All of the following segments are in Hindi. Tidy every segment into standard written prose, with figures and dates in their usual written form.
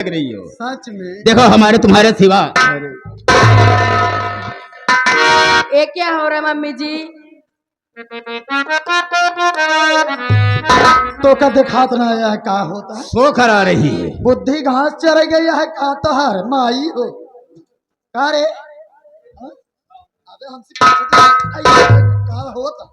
लग रही हो सच में। देखो हमारे तुम्हारे सिवा। ये क्या हो रहा है मम्मी जी? तो का दिखात ना आया है का होता है? सो कर आ रही है। बुद्धि घास चढ़ गई है का तोहर माई हो का रे? हाँ? अबे हमसे पूछो तो का होता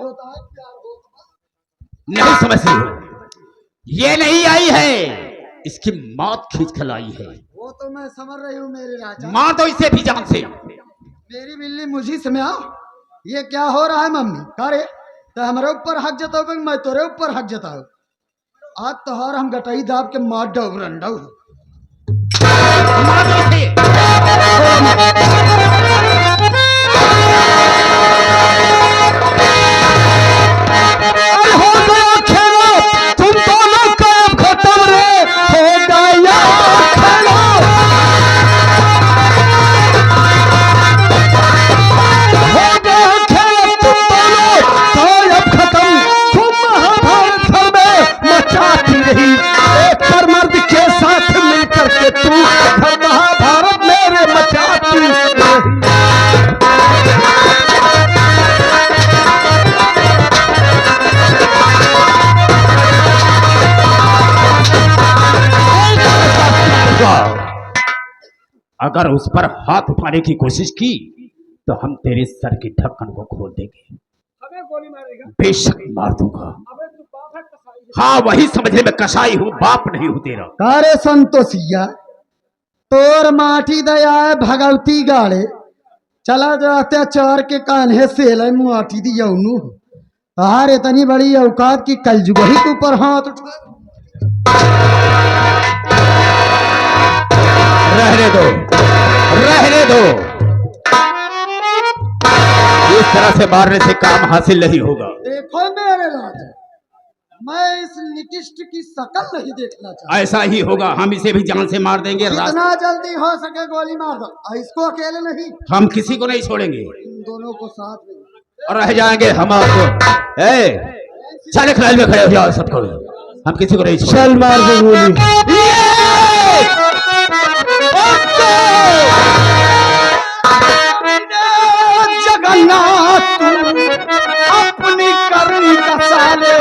होता है क्या होता? नहीं समझ रही हो, ये नहीं आई है, इसकी मौत खींच कर लाई है। वो तो मैं समझ रही हूँ मेरे राजा। मां तो इसे भी जान से। मेरी बिल्ली मुझी से में आओ। ये क्या हो रहा है मम्मी का रे? तो हमारे ऊपर हक जताओ मैं तोरे ऊपर हक जताओ। आज तोहर हम गटाई दाब के मार डब रंडौ। मां तो इसे। अगर उस पर हाथ उठाने की कोशिश की तो हम तेरे सर की ढक्कन को खोल देंगे। हमें गोली मारेगा? बेशक मार दूंगा। अबे तू बाप है कसाई है। हाँ वही समझने में कसाई हूँ, बाप नहीं हूँ तेरा। कारे संतोषिया तोर माटी दया है भगवती गाड़े चला जाते चोर के कान्हे से माटी दी यौनू हार इतनी बड़ी औकात की कलजुग ही तू पर हाथ उठा। रहने दो, रहने दो। इस तरह से मारने से काम हासिल नहीं होगा। देखो मेरे राजा मैं इस निकिष्ट की शकल नहीं देखना चाहता। ऐसा ही होगा, हम इसे भी जान से मार देंगे। जितना जल्दी हो सके गोली मार दो। इसको अकेले नहीं, हम किसी को नहीं छोड़ेंगे इन दोनों को साथ में। और रह जाएंगे हम आपको। चल खिलाड़ी में खड़े हो जाओ सबको, हम किसी को नहीं छोड़ेंगे। चल मार दे गोली। जगन्नाथ अपनी करनी का साले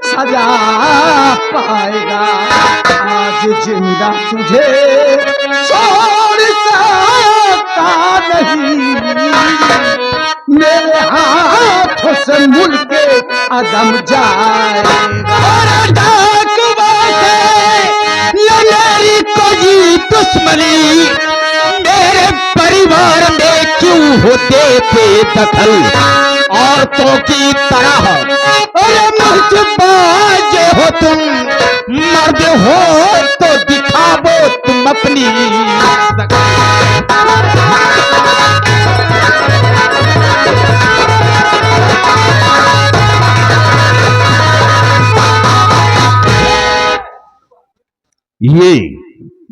सजा पाएगा। आज जिंदा तुझे छोड़ सकता नहीं, मेरे हाथों से मुल्के अदम जाएगा। मेरी कोई दुश्मनी मेरे परिवार में क्यों होते बेदखल औरतों की तरह? अरे मुझबाज हो तुम, मर्द हो तो दिखाओ तुम अपनी। ये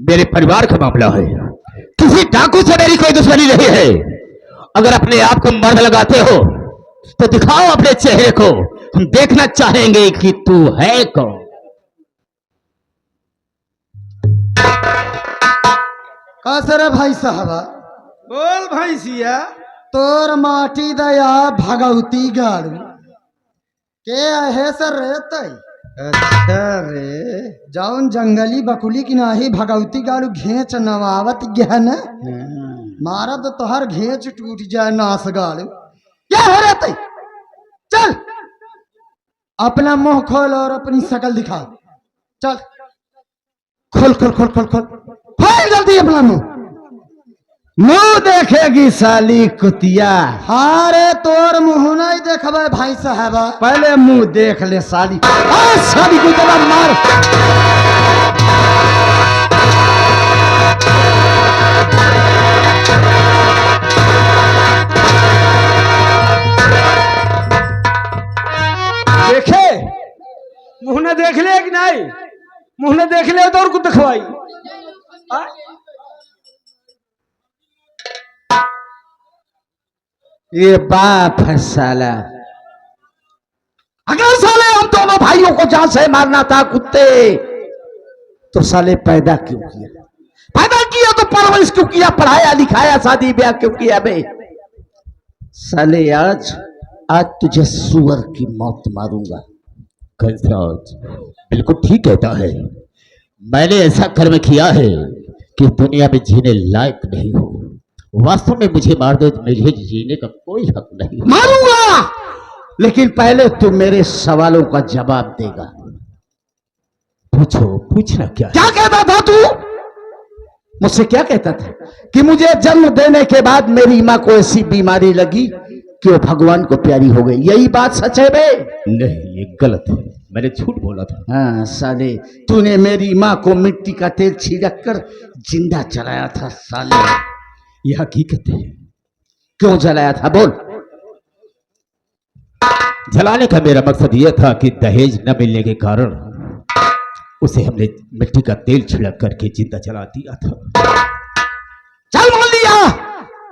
मेरे परिवार का मामला है, किसी डाकू से मेरी कोई दुश्मनी नहीं है। अगर अपने आप को मर्द लगाते हो तो दिखाओ अपने चेहरे को, हम देखना चाहेंगे कि तू है कौन। कसर भाई साहबा बोल भाई सिया। तोर माटी दया भगवती गाड़ू के है सर रहते। अच्छा रे जाउन जंगली बकुली की नाही भगवती गाड़ू घेच नवावत गहन मारा तो तोहर घेच टूट जाए नास गाड़ू। क्या है रहते? चल अपना मुंह खोल और अपनी शकल दिखा। चल खोल खोल खोल खोल खोल खोल जल्दी अपना मुंह। मुंह देखेगी साली कुतिया। हाँ रे तोर मुंह नहीं देखबे भाई साहबा, पहले मुंह देख ले साली। साली को जरा मार। देखे मुंह ने देख ले कि नहीं? मुंह ने देख ले तो और कुछ दिखवाई। ये बाप है साला। अगर साले हम दोनों भाइयों को जान से मारना था कुत्ते तो साले पैदा क्यों किया? पैदा किया तो परवरिश क्यों किया? पढ़ाया लिखाया, शादी ब्याह क्यों किया बे? साले आज तुझे सुअर की मौत मारूंगा। कंसराज बिल्कुल ठीक कहता है। मैंने ऐसा कर्म किया है कि दुनिया में जीने लायक नहीं हो। वास्तव में मुझे मार दो, मुझे जीने का कोई हक नहीं। मारूंगा, लेकिन पहले तू मेरे सवालों का जवाब देगा। पूछो, पूछना क्या कहता था तू? मुझसे क्या कहता था कि मुझे जन्म देने के बाद मेरी माँ को ऐसी बीमारी लगी कि वो भगवान को प्यारी हो गई। यही बात सच है बे? नहीं, ये गलत है, मैंने झूठ बोला था। हाँ साले, तूने मेरी माँ को मिट्टी का तेल छिड़क कर जिंदा जलाया था साले। यह हकीकत है। क्यों जलाया था बोल? जलाने का मेरा मकसद यह था कि दहेज न मिलने के कारण उसे हमने मिट्टी का तेल छिड़क करके जिंदा जला दिया था। चल मान लिया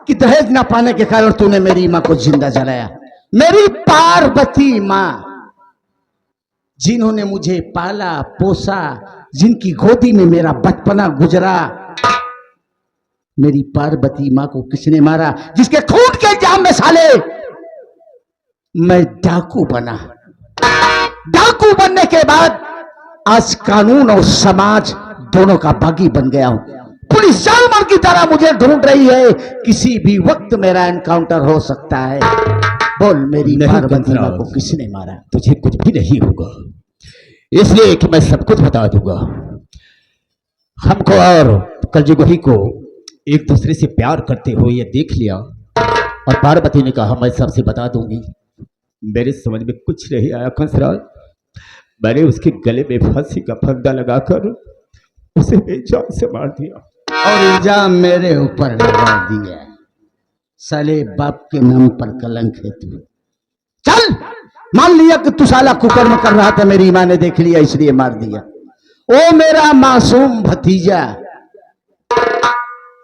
कि दहेज न पाने के कारण तूने मेरी मां को जिंदा जलाया। मेरी पार्वती मां, जिन्होंने मुझे पाला पोसा, जिनकी गोदी में मेरा बचपना गुजरा, मेरी पार्वती मां को किसने मारा? जिसके खून के जाम में साले मैं डाकू बना। डाकू बनने के बाद आज कानून और समाज दोनों का बागी बन गया हूं। पुलिस जालमर की तरह मुझे ढूंढ रही है। किसी भी वक्त मेरा एनकाउंटर हो सकता है। बोल, मेरी पार्वती मां को किसने मारा? तुझे कुछ भी नहीं होगा, इसलिए कि मैं सब कुछ बता दूंगा। हमको और कलजुगही को एक दूसरे से प्यार करते हुए ये देख लिया और पार्वती ने कहा मैं सबसे बता दूंगी। मेरे समझ में कुछ नहीं आया कंसराज। मैंने उसके गले में फांसी का फंदा लगाकर उसे बेजान से मार दिया और इल्जाम मेरे ऊपर लगा दिया। साले बाप के नाम पर कलंक है तू। चल, मान लिया कि तू साला कुकर्म कर रहा था, मेरी मां ने देख लिया इसलिए मार दिया। ओ मेरा मासूम भतीजा,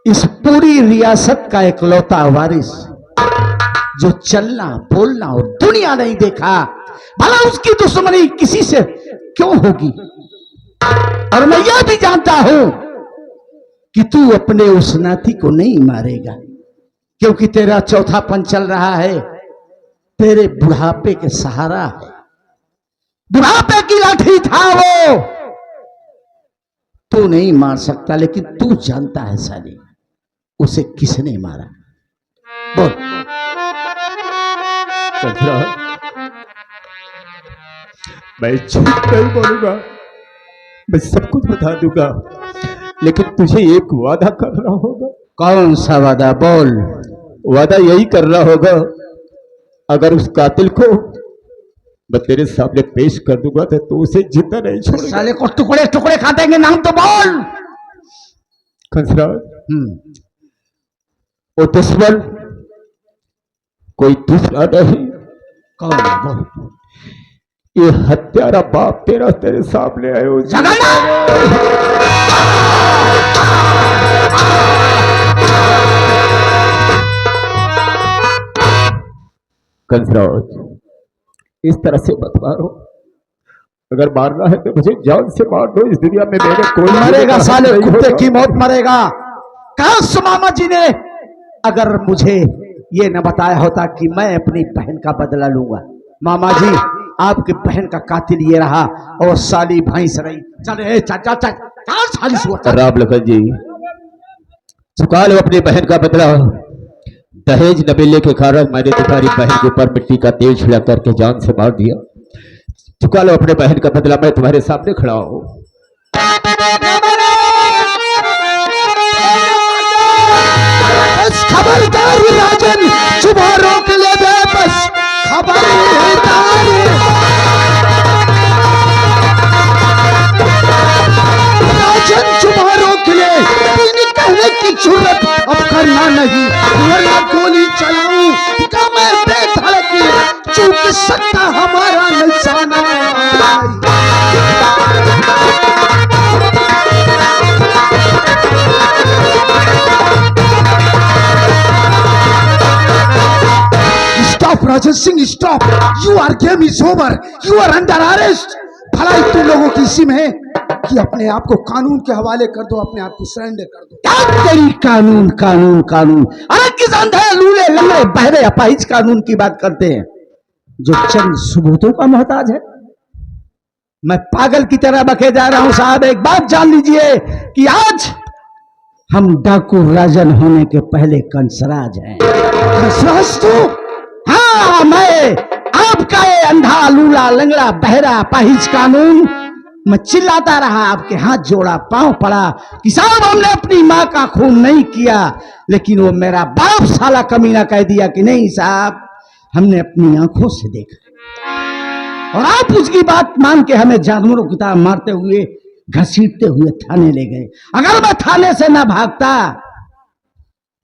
इस पूरी रियासत का इकलौता वारिस जो चलना बोलना और दुनिया नहीं देखा, भला उसकी दुश्मनी किसी से क्यों होगी? और मैं यह भी जानता हूं कि तू अपने उस नाती को नहीं मारेगा, क्योंकि तेरा चौथापन चल रहा है, तेरे बुढ़ापे के सहारा है। बुढ़ापे की लाठी था वो, तू नहीं मार सकता, लेकिन तू जानता है साले उसे किसने मारा? बोल। मैं झूठ नहीं बोलूंगा, मैं सब कुछ बता दूंगा, लेकिन तुझे एक वादा करना होगा। कौन सा वादा? बोल। वादा यही करना होगा, अगर उस कातिल को मैं तेरे सामने पेश कर दूंगा तो तू उसे जिंदा नहीं छोड़ेगा। साले को टुकड़े टुकड़े खा देंगे, नाम तो बोल। कंसराज, वो दुश्मन कोई दूसरा नहीं। कौन? बोल। ये हत्यारा बाप तेरा तेरे सामने आयो। कंसराज, इस तरह से मत मारो। अगर मारना है तो मुझे जान से मार दो। इस दुनिया में मेरे कोई मरेगा साले, कुत्ते की मौत मरेगा। काश मामा जी ने अगर मुझे ये न बताया होता कि मैं अपनी बहन का बदला लूंगा। मामा जी, आपकी बहन का कातिल ये रहा और साली भैंस रही। चल चाचा चाचा राम लखन जी, चुका लो अपनी बहन का बदला। दहेज न मिलने के कारण मैंने तुम्हारी बहन के ऊपर मिट्टी का तेल छिड़क करके जान से मार दिया। चुका लो अपने बहन का बदला, मैं तुम्हारे सामने खड़ा हूं। खबरदार राजन, सुबह रोक ले बे, बस खबरदार। राजन सुबह रोक ले, कहने की जरूरत अब करना नहीं, वरना गोली चलाऊं तो मैं बेधड़क चूक सकता हमारा निशाना। Stop, Rajan Singh, stop. Your game is over. You are under arrest. भला तुम लोगों की सिम है कि अपने आप को कानून के हवाले कर दो, अपने आप को सरेंडर कर दो। क्या तेरी कानून कानून कानून? अरे किस अंधे लूले लंगड़े बहरे अपाहिज कानून की बात करते हैं जो चंद सबूतों का मोहताज है? मैं पागल की तरह बके जा रहा हूं साहब। एक बात जान लीजिए कि आज हम डाकू राजन होने के पहले कंसराज हैं। कंसराज तो? हाँ, मैं आपका ये अंधा लूला लंगड़ा बहरा अपाहिज कानून। मैं चिल्लाता रहा, आपके हाथ जोड़ा, पांव पड़ा कि साहब हमने अपनी मां का खून नहीं किया, लेकिन वो मेरा बाप साला कमीना कह दिया कि नहीं साहब हमने अपनी आंखों से देखा। और आप उसकी बात मान के हमें जानवरों की तरह मारते हुए घसीटते हुए थाने ले गए। अगर मैं थाने से ना भागता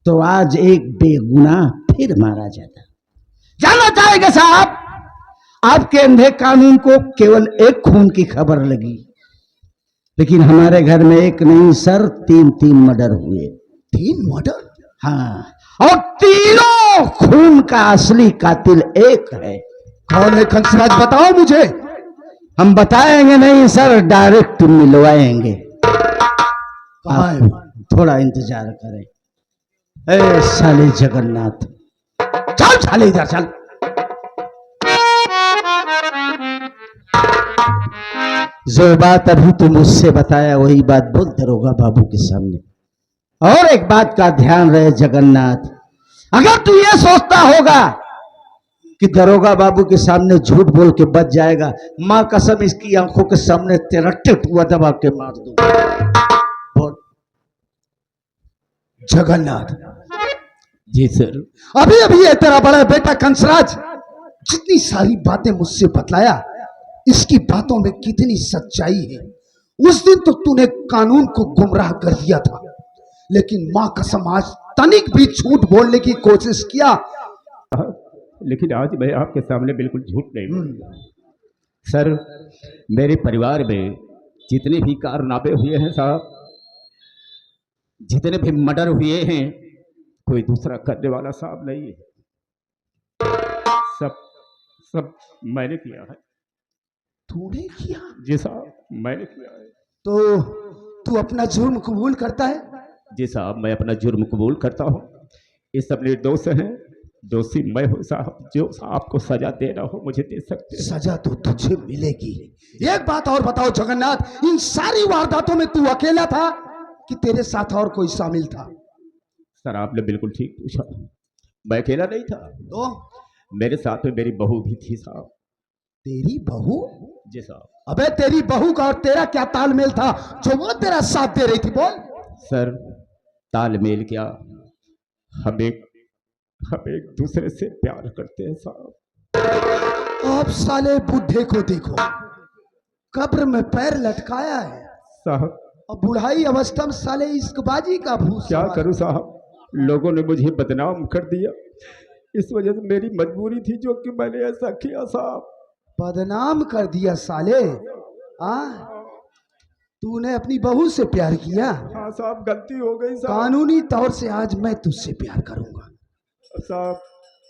तो आज एक बेगुनाह फिर मारा जाता। जानना चाहेंगे साहब, आपके अंधे कानून को केवल एक खून की खबर लगी, लेकिन हमारे घर में एक नहीं सर 3 मर्डर हुए। 3 मर्डर? हाँ, और तीनों खून का असली कातिल एक है। कौन है कंसराज, बताओ मुझे। हम बताएंगे नहीं सर, डायरेक्ट मिलवाएंगे। कहाँ है? थोड़ा इंतजार करें। ए साले जगन्नाथ, चल साले इधर चल। जो बात अभी तुम मुझसे बताया वही बात बोल दरोगा बाबू के सामने। और एक बात का ध्यान रहे जगन्नाथ, अगर तू ये सोचता होगा कि दरोगा बाबू के सामने झूठ बोल के बच जाएगा, मां कसम इसकी आंखों के सामने तेरा टिटुआ दबा के मार दूंगा। बोल। जगन्नाथ जी सर। अभी अभी ये तेरा बड़ा बेटा कंसराज जितनी सारी बातें मुझसे बतलाया, इसकी बातों में कितनी सच्चाई है। उस दिन तो तूने कानून को गुमराह कर दिया था, लेकिन मां कसम आज तनिक भी झूठ बोलने की कोशिश किया। लेकिन आज मैं आपके सामने बिल्कुल झूठ नहीं बोलूंगा। सर, मेरे परिवार में जितने भी कारनामे हुए हैं साहब, जितने भी मर्डर हुए हैं, कोई दूसरा करने वाला साहब नहीं है। सब सब मैंने किया है। तूने किया? जी साहब, मैंने किया है। तो तू अपना जुर्म कबूल करता है? जी साहब, मैं अपना जुर्म कबूल करता हूँ। ये सब निर्दोष हैं, दोषी मैं हूँ साहब। जो आपको सजा देना हो मुझे दे सकते हैं। सजा तो तुझे मिलेगी। एक बात और बताओ जगन्नाथ, इन सारी वारदातों में तू अकेला था कि तेरे साथ और कोई शामिल था? सर, आपने बिल्कुल ठीक पूछा। मैं अकेला नहीं था, तो मेरे साथ में मेरी बहू भी थी साहब। तेरी बहू? जी साहब। अबे तेरी बहू का और तेरा क्या तालमेल था जो वो तेरा साथ दे रही थी? बोल। सर, तालमेल क्या, हम एक दूसरे से प्यार करते हैं साहब। अब साले बुढ़े को देखो, कब्र में पैर लटकाया है साहब और बुढ़ाई अवस्था में साले इश्कबाजी का भूत। क्या करूं साहब, लोगों ने मुझे बदनाम कर दिया। इस वजह से मेरी मजबूरी थी जो कि मैंने ऐसा किया साहब। बदनाम कर दिया साले? तूने अपनी बहू से प्यार किया? हाँ साहब, गलती हो गई साहब। कानूनी तौर से आज मैं तुझसे प्यार करूंगा। साहब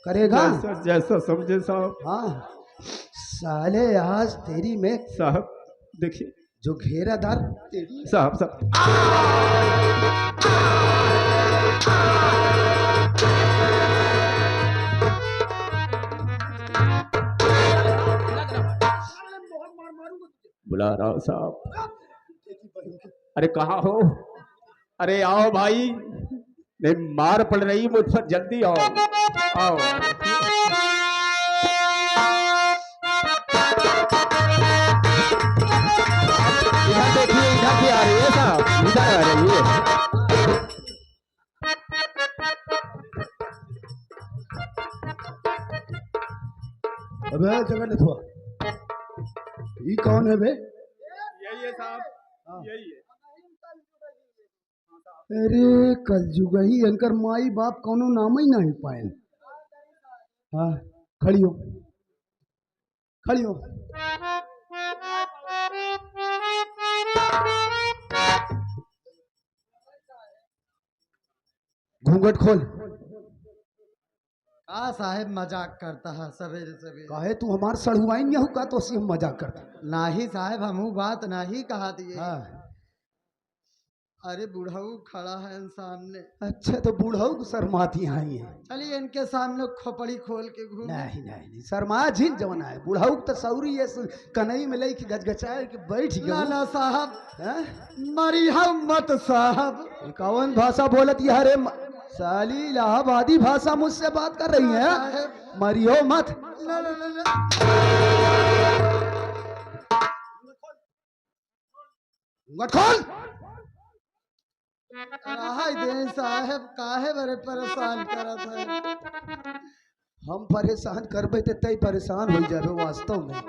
करेगा? जैसा समझे साहब। हाँ साले, आज तेरी में साहब देखिए, जो घेरादार तेरी। साहब साहब बुला रहा हूं साहब। अरे कहाँ हो? अरे आओ भाई, नहीं मार पड़ रही मुझ पर, जल्दी आओ आओ। इधर देखिए, इधर भी आ रही है साहब, इधर आ रही है। अबे जगन्नाथ हुआ, ये कौन है बे? यही है साहब, यही है। अरे कलजुग ही अंकर माई बाप कोनो नाम ही नहीं पाए। हाँ खड़ी हो, खड़ी हो। घूंघट खोल। आ साहेब मजाक करता है सवेरे सवेरे। कहे तू हमार सड़ुआइन यहू का तो हम मजाक करता। नाही साहेब हमू बात नहीं कहा दिए। हाँ। अरे बुढ़ऊ खड़ा है सामने। अच्छा तो बूढ़ऊ शर्माती आई है। चलिए इनके सामने खोपड़ी खोल के घूम। नहीं नहीं नहीं शर्मा झिन जवना है बुढ़ऊ तो सौरी है कनई में लई के गजगचाए के बैठ गए। लाला साहब हैं? मरिया मत साहब। कौन भाषा बोलत ये हरे साली इलाहाबादी भाषा मुझसे बात कर रही है। साहेब मरियो मत। ना ना ना ना। खोल। राहाई दे साहेब काहे बड़े परेशान करत है। हम परेशान करबे ते तई परेशान हो जाबे वास्तव में।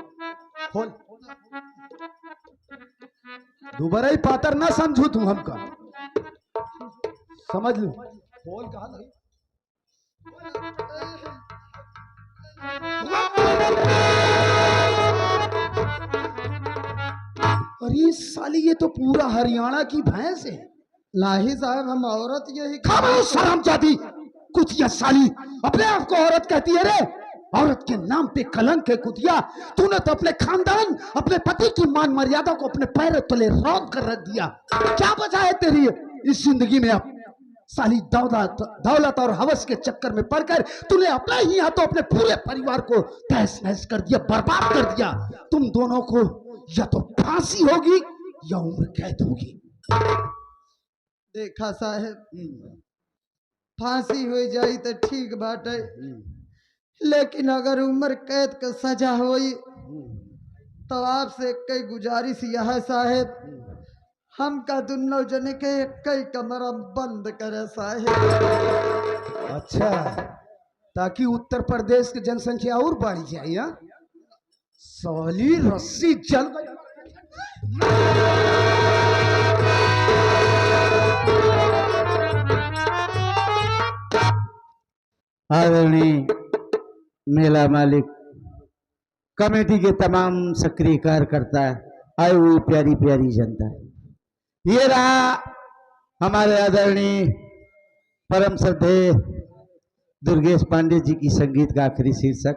खोल। दोबारा ही पातर ना समझू तू हमका समझ लो। खोल कहा लगी। अरे साली ये तो पूरा हरियाणा की भैंस है। लाही साहब हम औरत यही खामोश शर्मजादी कुतिया साली अपने आप को औरत कहती है रे। औरत के नाम पे कलंक है कुतिया। तूने तो अपने खानदान अपने पति की मान मर्यादा को अपने पैरों तले रौंद कर रख दिया। क्या बचा है तेरी इस जिंदगी में अब साली दौलत और हवस के चक्कर में पड़कर तूने अपना ही हाथों अपने पूरे परिवार को तहस नहस कर दिया बर्बाद कर दिया। तुम दोनों को या तो फांसी होगी या उम्र कैद होगी। देखा साहेब फांसी हो जाई तो ठीक बाटे लेकिन अगर उम्र कैद का सजा होई तो आपसे कई गुजारिश यह है साहेब हम का दोनों जने के कई कमरा बंद करे साहेब। अच्छा ताकि उत्तर प्रदेश की जनसंख्या और बढ़ जाए। या साली रस्सी जल गई। आदरणीय मेला मालिक कमेटी के तमाम सक्रिय कार्यकर्ता आए हुई प्यारी प्यारी जनता ये रहा हमारे आदरणीय परम श्रद्धेय दुर्गेश पांडे जी की संगीत का आखिरी शीर्षक।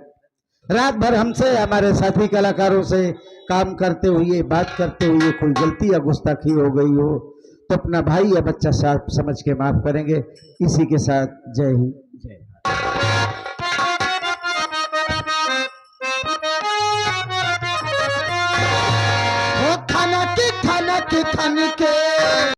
रात भर हमसे हमारे साथी कलाकारों से काम करते हुए बात करते हुए कोई गलती या गुस्ताखी हो गई हो तो अपना भाई या बच्चा साफ समझ के माफ करेंगे। इसी के साथ जय हिंद जय खनक खनक खन के